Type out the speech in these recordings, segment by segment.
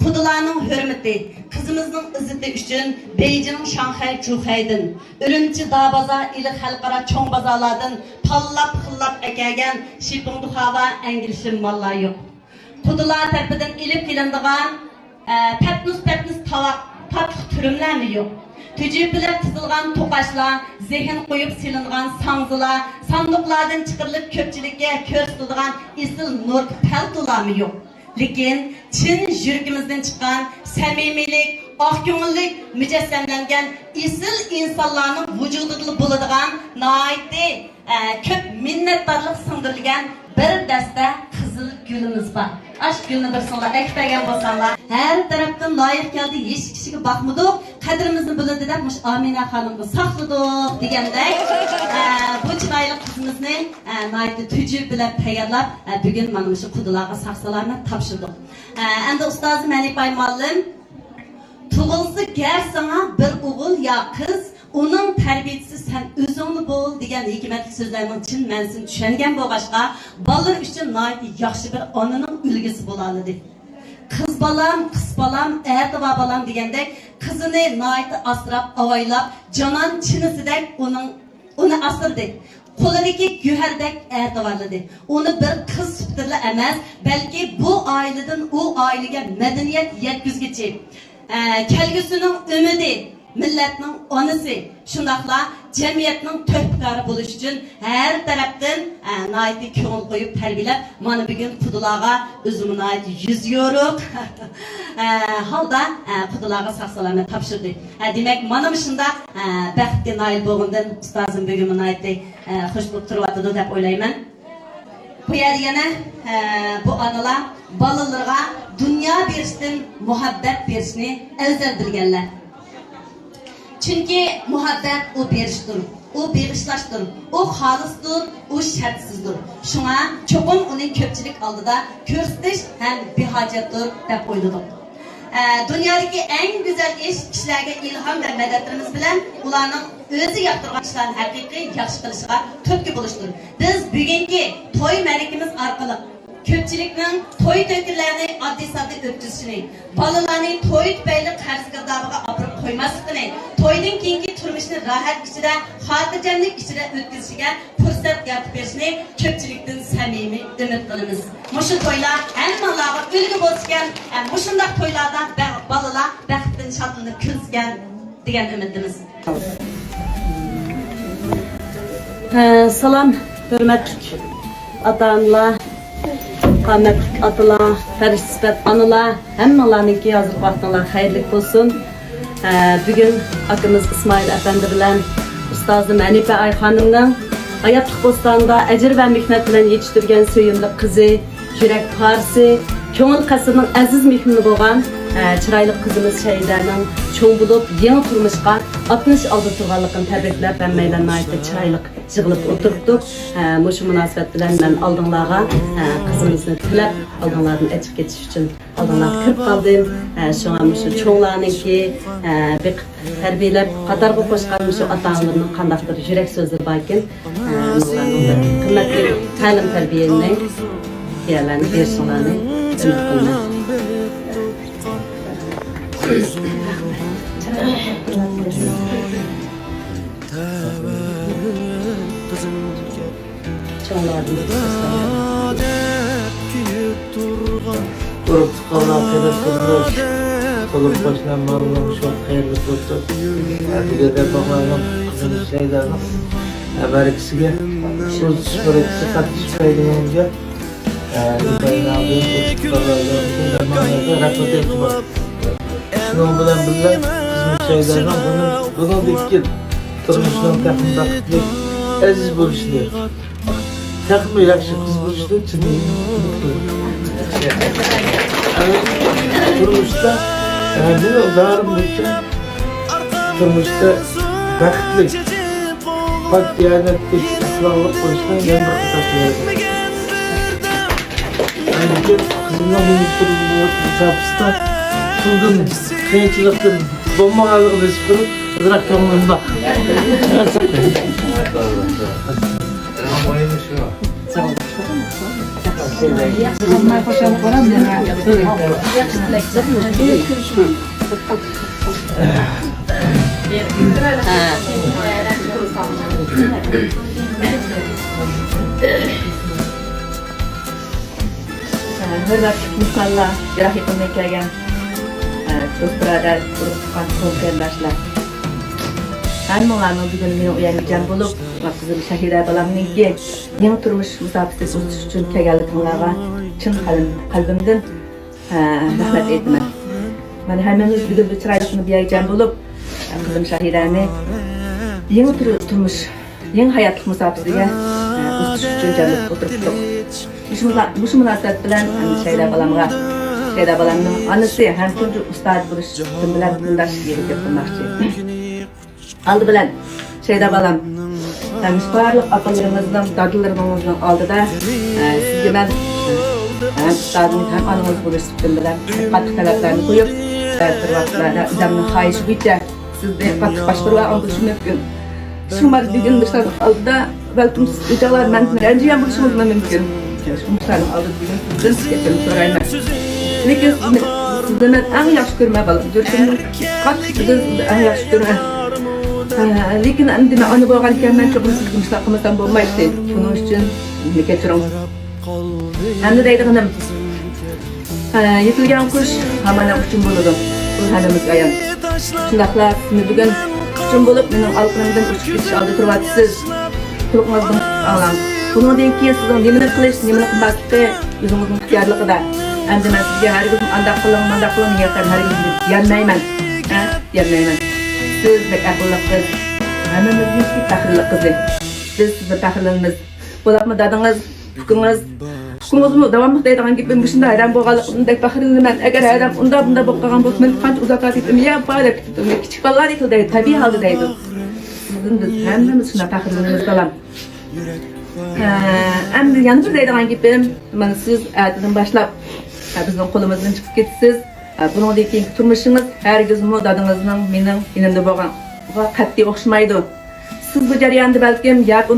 Qudularning hurmati, qizimizning izzati uchun Beijing, Shanxay, Zhuhaydan, Urumchi, Dabazor ila xalqaro cho'ng bozorlardan tanlab xillab akagan Shipingduhava Angilshim mollar yo'q. Qudular tarafidan ilib kelindigan patnus tavoq, tatlı türümlərmi yo'q. Tücübülər tizilgan toqaşlar, zehn qoyub silingan sangzılar, sandıqlardan çıqırılıb köpçülükə körüstüldüğün isil nur paltolarmı yo'q. Lekin Çin yürgimizden çıkan samimilik, ahkümlük mücessemlengen isil insanların vücudunu bulunduğun naiti köp minnettarlık sındırılgan bir deste kızıl gülümüz var. Aşk gülünü bir sonlar ekbergen bolsanlar. Her taraftan layık geldi, hiç kişiye bakmadık. Kadirimizni bildi de Amina Hanım'ı sakladık degandek. Bu çıraylı kızımızı naiti tücü bile tayarlap bugün mana şu kudularga saksalarını tapşırdık. Endi ustazım Hanifay Mallim tug'ilsa gar sana bir o'g'il ya qiz, onun terbiyesi sen özünü bol degan hikmetli sözlerinin chin ma'nosini tushungan bo'lg'achqa bolalar uchun nihoyat yaxshi bir onaning ulgusi bo'ladi. Qiz balam, qiz balam, atiba balam degandek qizini nihoyat asrab, avaylab, jonon chinisidek uni asirdi. Qo'lidagi guhardek atibarladi. Uni bir qiz sifatida emas, balki bu oiladan u oilaga madaniyat yetkazgichi kelgusining umidi, millatning onasi, shundaqla jamiyatning töhfkari bo'lish uchun har tarafdan nihoyat ko'ngil qo'yib tarbiyalab, mana bugun qudularga o'zim nihoyat 100 yorug holda qudularga sog'-salomat topshirdi. Demak, mana shundaq baxtga noil bo'lgandan ustozim bugun nihoyat xush bo'lib turyapti deb o'ylayman. Bu yer yana bu analar balalarga dünya berishdan muhabbat berishni afzal bilganlar. Çünkü muhabbat o berishdir, o berishlaşdir, o xolisdir, o shartsizdir. Şuna çoxum uning ko'pchilik oldida ko'rsatish ham behojatdir deb o'yladim. Dünyadaki en güzel iş kişilerge ilham ve medetlerimiz bilen ularning özü yaptırgan işlerin haqiqiy yaxshi qilishga turtki bo'lishdir. Biz bugungi to'y ma'rakamiz orqali ko'pchilikning to'y to'ylarni oddiy sodda o'tkazishini, bolalarni to'y tufayli qarz girdobga olib qo'ymasligini, to'ydan keyingi turmushni rohat ichida, xotirjamlik ichida o'tkazishiga fursat yaratib berishni ko'pchilikdan samimiy umid qilamiz. Mushu to'ylar hammalarga ulgu bo'lgan, mushundaq to'ylarda bolalar baxtdan shodlanib kulgan degan umidimiz. Salam, hurmatli ota-onalar, qamatli atalar, farishta analar, hammalarningki hozir vaqtinglar xayrli bo'lsin. Bugün akımız İsmail Efendi bilen Ustazım Hanife Ayxonimning hayotlik bo'stonida ajr va mehnat bilan yetishtirgan so'yimli qizi, yurak parsi, ko'ngil qasrining aziz mehmoni bo'lgan chiroyli qizimiz Shahidaning cho'ng bo'lib yangi turmushga 60 oldi turganligini tabriklab, hammadan nihoyat chiroyli yig'ilib o'tirdik. Mushu munosabat bilan men oldinglarga qizimizni tilab, oldinglarni aytib ketish uchun oldinglarga kirib qoldim. Shunga mushu cho'nglarningki tarbiyalab qatorga qo'shgan mushu ota-onalarning qandaqdir yurak so'zlari bor ekan, ularning qimmatli ta'lim tarbiyani yerlarni berishinglarni umid qilaman. Durup çıkanlar kadar kızmış, kılıp başlayan malının çok hayırlı olsun. Artık da bakalım kızın şeylerini. Haber ikisiyle, söz spor ikisi tartışmaydı olunca. İbrahim abi bu çıkanlarla manada rahat etmiş. Şunun bilen kızın şeylerini bunun dikkat. Turmuşdan takım takiplik aziz buluştu. Takımı yakşı kız buluştu, çınıyı turmuşda bunu darım için turmuşda vakitlik bak diyanetlik ıslahlık buluştan yan bir kıtatlıyorum. Ayrıca kızımla bunu turmuşda çapısta turgun kıyıcılıktır bomba ağırlığı sıfırıp ızdrak tamamında. Sağ olun. Onlar hoşlanıp var mı? Hörmətli muhtarlar, yaraq yapılmaya gələn dost biradar, konserdaşlar. Həmin olanın bugün meni uyanacağım bulup, kızım Şahira balamınki yeni turmuş müsabaqəsi o'tish uchun kelganliginglarga chin qalbimdan rahmat aytaman. Mana hammamiz bugun bu chiroyli bergan bo'lib, kızım Shahirani yeni turmuş, yeni hayotlik müsabaqasiga o'tish uchun jalb o'tiribdik. Mush munosabat bilan Shahira balamning onasi ham tunji ustod bo'lish bilan bundash yerga qo'ymoqchi. Aldı bilen Şehda balam, barliq opalarımızdan, dadılarımızdan aldıda sizge ben ustadın hem anımız buluştum bilen qattiq talablarını koyup bir vaqtlarda izamni xahish bo'yicha sizde qattiq boshqaruv olishim mumkin. Shumar degan dışarı aldıda balkim ucalar men ranjiyan bo'lishimiz mumkin. Shumarni aldı degan sizdan kechirim so'rayman. Lekin sizdan eng yaxshi ko'rma balam. Jo'shimni qattiq eng yaxshi ko'rma. Lekin endi men onu bo'lgankan men çok sizga mutlaqimdan bo'lmaydi. Buning uchun meni kechiring. Endi deydiganim yetilgan qush hamma uchun bo'ladi. Bu hammamizga ayon. Shundaqla sizni bugun uchun bo'lib mening alqimimdan uchib ketish oldi turyapsiz. Quloqingizdan anglang. Bundan keyin sizning nimani qilish, nimani qilmasligi o'zingizning ixtiyorligida. Endi men sizga har kun anda qiling, niyatdan hargiz yanmayman. Yanmayman. Siz bek aqlliqsiz, hammamizning faxrli qizi. Biz sizni faxrlanamiz. Bo'laqmi dadingiz, hukumingizni davomli deydigan gapim shunda hayron bo'lganligimdan faxrlanaman. Agar hayron unda bunda bo'lib qolgan bo'lsa, men qancha uzoqqa ketdim, ya bari kichik bolalar deydi, tabiiy holda deydi. Biz hammamiz shuna faxrlanamiz balam. Endi yana bir deydigan gapim, mana siz ertadan boshlab bizning qo'limizdan chiqib ketasiz. Bundan keyingi turmushingiz hargizmi dadingizning mening yonimda bo'lganga qat'iy o'xshamaydi. Siz bu jarayonda balkim yoki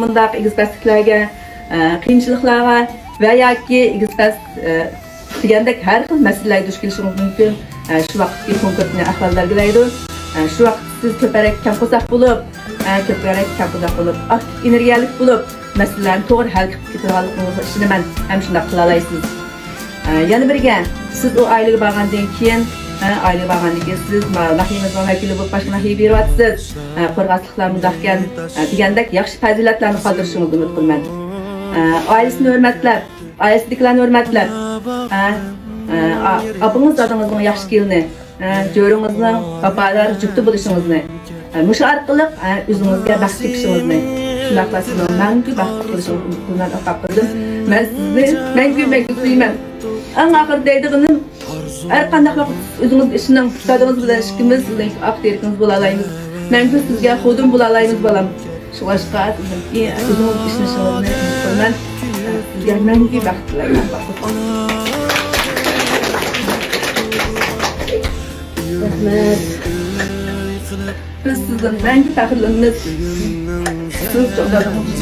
bundaq egizpastliklarga, qiyinchiliklarga va yoki egizpast degandek har xil masalalarga duch kelishingiz mumkin. Shu vaqtga konkretni ahvollarga deydi. Shu vaqt siz ko'proq kamqo'saq bo'lib, aktiv energiyalik bo'lib, masalalarni to'g'ri hal qilib ketadiganligingizni ishonaman. Ham shunday qila olasiz. Yana birga siz o aileге bargandan keyin aileге bargandan keyin siz nahiyimizning vakili bo'lib boshqa nahiyaga beryapsiz. Qo'rg'osliklar mudahkan degandek yaxshi fazilatlarni qoldirishingizni umid qilaman. Ailesini hurmatlab, ailesidagilarni hurmatlab, opingiz dadingizning yaxshi kelini, jo'ringizning papalar jufti bo'lishingizni, mush orqali o'zingizga baxt tepishingizni, shunaqla sizni mangu baxt qilishingizni umid qildim. Men sizni mangu suyman. En ahir deydiğim, her qanday o'zingiz ishning ustadingiz bilan ishimiz bilan aqterikimiz bo'la olamiz. Men sizga xodim bo'la olamiz balam. Shu boshqa o'zingiz ishlashingizni bilan sizga mangu baxt tilayman. Rahmat. Biz sizdan mangu faxrlanamiz. Siz jo'nadingiz.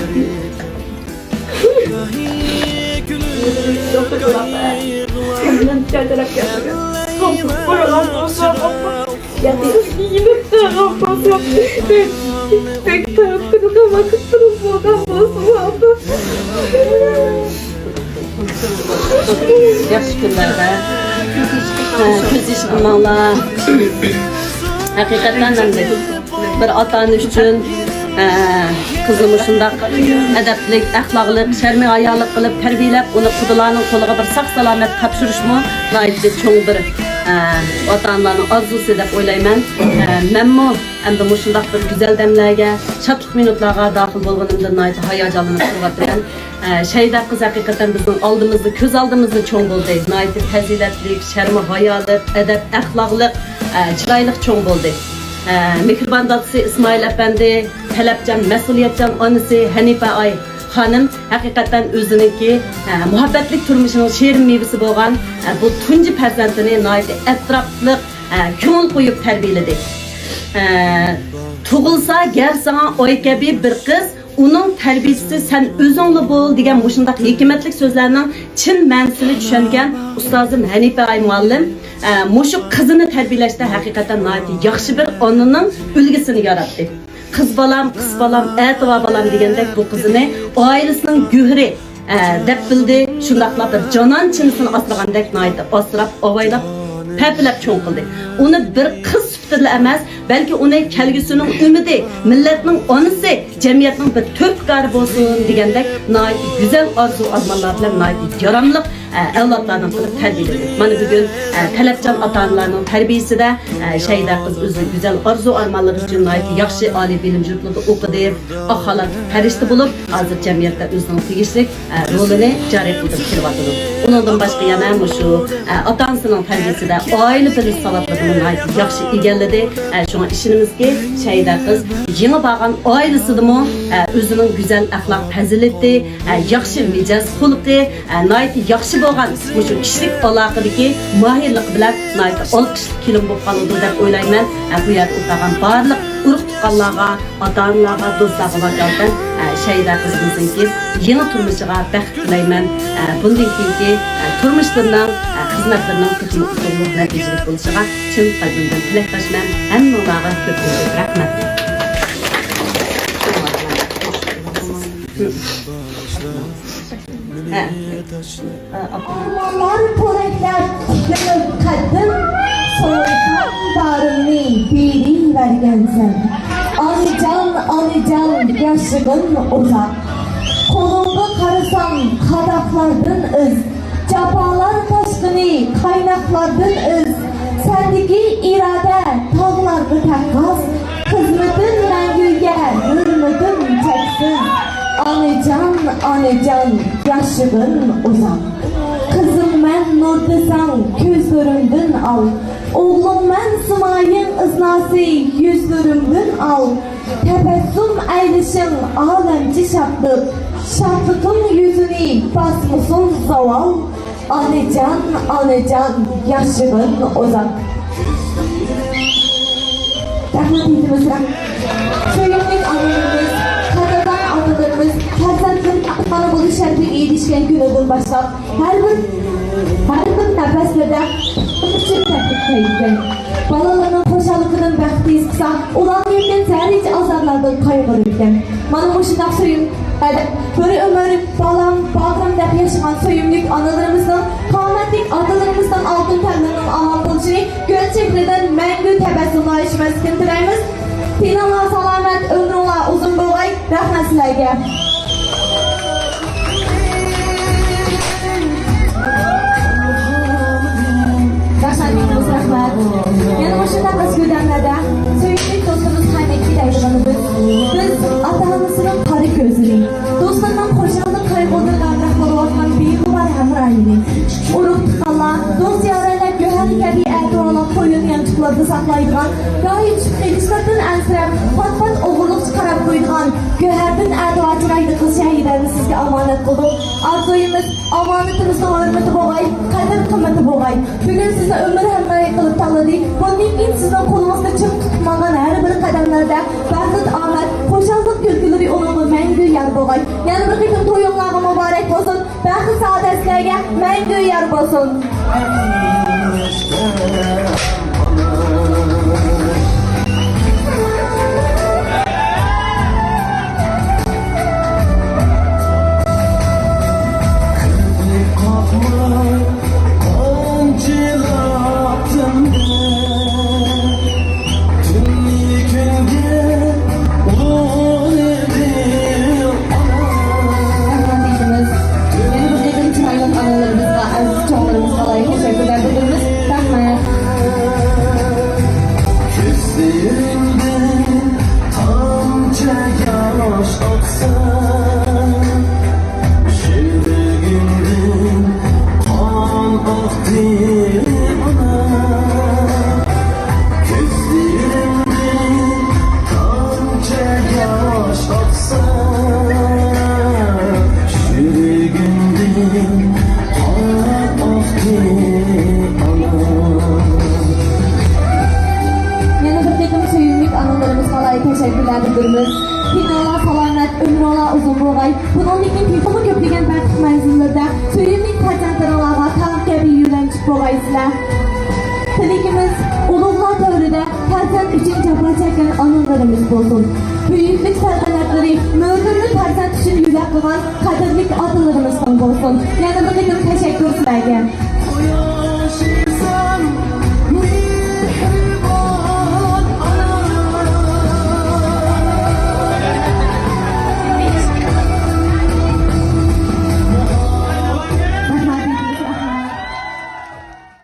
Çok güzel. Kendimden çarpılarak yapıyorum. Çok koyulan olsam ama yapıyoruz ki yine taraflasam. Pek tarafını da vakit tarafından basmadı. Yaxshi kunlarda ko'z ish qilmanglar. Haqiqatan ham bir ota-ona uchun kızımı şundaq edeplik, ahlaklık, şermi ayarlık kılıp terbiyelep onu kudularının koluğa bir sağ salamet tapşırışmı layıklı çoğun bir ota-analarının arzusu edip oylayman. Memmu hem de şundaq bir güzel demlerge, şatlık minutlarga dahil bolğanımdan layıklı hayacanlanıp durgatırım. Şeyda kız hakikaten bizim aldığımızda, göz aldığımızda çoğun boldu. Layıklı faziletlik, şermi hayalık, edep, ahlaklık, çıraylık çoğun boldu. Mehriban dadisi İsmail Efendi, talabchan, mas'uliyatchan onasi Hanifa Ay hanım hakikaten özününki muhabbetlik turmushining shirin mevasi bo'lgan bu tunji farzandini nayt etrafliq ko'ngil qo'yib tarbiyaladi. Tug'ilsa gar sana oy kabi bir qiz Onun tərbiyəsi sən özünlə bol degan məşundaq hikmətlik sözlərinin çin mənisini düşənən ustazım Hanife ay müəllim məşu qızını tərbiyələşdə həqiqətən yaxşı bir onunun ülgüsünü yaratdı. Qız balam, ətiva balam degəndək bu qızını ailəsinin gühri deb bildi. Şundaqla bir canan çinisini asragandek asrab, avaylab, pəpilab çoğ qıldı. Onu bir qız süptürlü emas, belki onu kelgüsünün ümidi, milletinin onisi, cemiyetinin bir töpkarı bolsun degəndək güzel arzu armanlar bilan yaramlıq evlatlarının qılıb tərbiyələdi. Mana bugün tələbcan ata-analarının tərbiyəsində şeydə qız özü güzel arzu armanları üçün yaxşı ali bilim yurtlarında okudu, axalar pərişti bulub, hazır cəmiyyətdə özünün tegishlik rolunu cari qılıb kelyapti. Ondan başqa yana şu ata-anasının tərbiyəsində aile bilim savadlığını yaxşı egalladi. Şuna işinimizki şeydə qız yeni bağan ailesidimi özünün güzel əxlaq faziletli, yaxşı micaz xuluqi, yaxşı bo'lgan shu kishilik aloqadagi mohirlik bilan olqishli kelin bo'lib qoladi deb o'ylayman. Bu yerda o'tirgan barliq urug' tuqqanlarga, ota-onalarga, do'stlarga vakolatdan Şahida qizimizning yeni turmushiga baxt tilayman. Bundan keyingi turmushlarining, xizmatlarining texnik usulli natijali bo'lishiga chin qalbimdan tilakdoshman. Hammalarga ko'p rahmat. Aman porekler yanıp kadın soğukan darını biri vergensen. Anıcan yaşığın uzak. Kolumda karısan kadaklardın öz. Capalar taşkını kaynaklardın öz. Sendeki irade tağlardı takkaz. Kızmıdın mengüge hürmüdün çeksin. Anıcan yaşığın uzak. Kızım men nurdusan gözlerimden al. Oğlum men sımayın ıznası yüzlerimden al. Tebessüm eylişim alemci şartlık. Şartlıkın yüzünü basmışsın zaval. Anıcan yaşığın uzak. Rahmet ediniz. Söylemek anlayınız. Atalarımız Hazret'in bana bu şerbi ilişken günüdür başlap her bir nefeslerde ümitsizlik tepkideyken balalarının hoşalıkının bəxtiyiz kısa olan yerden zərric azarlardan kaygırırken bana bu şidaq söyüm böyle ömür balam bağım dep yaşayan söyümlük analarımızdan kametlik atalarımızdan altın terlerinin alan buluşunu gerçekten məngü təbəssümla işmezken diləyimiz Tinala salamet, ömrüla uzun bolay, rahmet sizlerge. Rahmetimiz rahmet. Yanıma şunda kız güdemlerde, söyledik dostumuz kaymetli dayılarımız. Biz ata-anasının karı gözünü, dostlarından hoşlandık kaybolduğundan rahmalı olsan bir var hemrahini. Uruk tıkalla, dost yarayla göğerli kebi erdoğalan koyun yançıklarını saklaydıran, gayet şüpheliçlerden ensirem, pat oğurluk çıkarab koyduğun, göğerdin erdoğacıraydı kız şehidlerini sizge amanet kıldım. Arzu'yumuz amanetimizni hürmeti boğay, kader kımmeti boğay. Bugün size ömür hemrahı kılıp tanıdı. Bunun için sizden kolumuzda çım tutmangan her bir kademlerde bəxit, ahmet, hoşallık külgüleri onunla məngü yer boğay. Yani bir kıyım toyunlarına mübarek olsun, bəxit saadetlerine məngü yer olsun. Teşekkürler. Tilekimiz ulug'lar davrida farzand uchun jafo chekkan onalarimiz bo'lsin. Buyuklik saltanatları möhürlü farzand uchun yo'l qilgan qadrli otalarimiz bo'lsin. Yana bir qator tashakkur sizlarga.